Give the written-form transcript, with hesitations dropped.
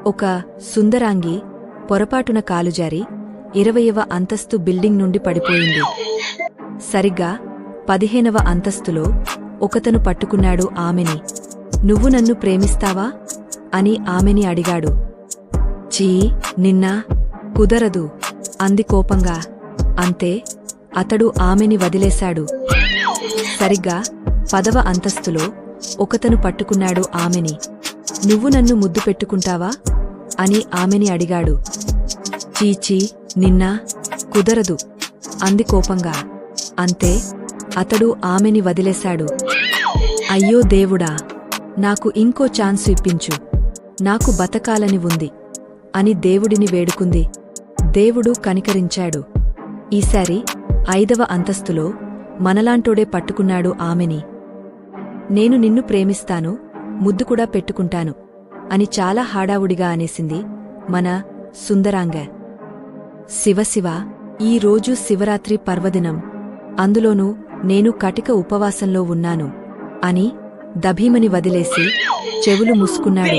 ఒక సుందరాంగి పొరపాటున కాలుజారి 20వ అంతస్తు బిల్డింగ్ నుండి పడిపోయింది. సరిగ్గా 15వ అంతస్తులో ఒకతను పట్టుకున్నాడు ఆమెని. నువ్వు నన్ను ప్రేమిస్తావా అని ఆమెని అడిగాడు. చీ, నిన్నా, కుదరదు అంది కోపంగా. అంతే, అతడు ఆమెని వదిలేశాడు. సరిగ్గా 10వ అంతస్తులో ఒకతను పట్టుకున్నాడు ఆమెని. నువ్వు నన్ను ముద్దు పెట్టుకుంటావా అని ఆమెని అడిగాడు. చీచీ, నిన్నా, కుదరదు అంది కోపంగా. అంతే, అతడు ఆమెని వదిలేశాడు. అయ్యో దేవుడా, నాకు ఇంకో ఛాన్సు ఇప్పించు, నాకు బతకాలని ఉంది అని దేవుడిని వేడుకుంది. దేవుడు కనికరించాడు. ఈసారి 5వ అంతస్తులో మనలాంటోడే పట్టుకున్నాడు ఆమెని. నేను నిన్ను ప్రేమిస్తాను, ముద్దు కూడా పెట్టుకుంటాను అని చాలా హడావుడిగా అనేసింది మన సుందరాంగ. శివశివ, ఈ రోజు శివరాత్రి పర్వదినం, అందులోనూ నేను కటిక ఉపవాసంలో ఉన్నాను అని దభీమని వదిలేసి చెవులు మూసుకున్నాడు.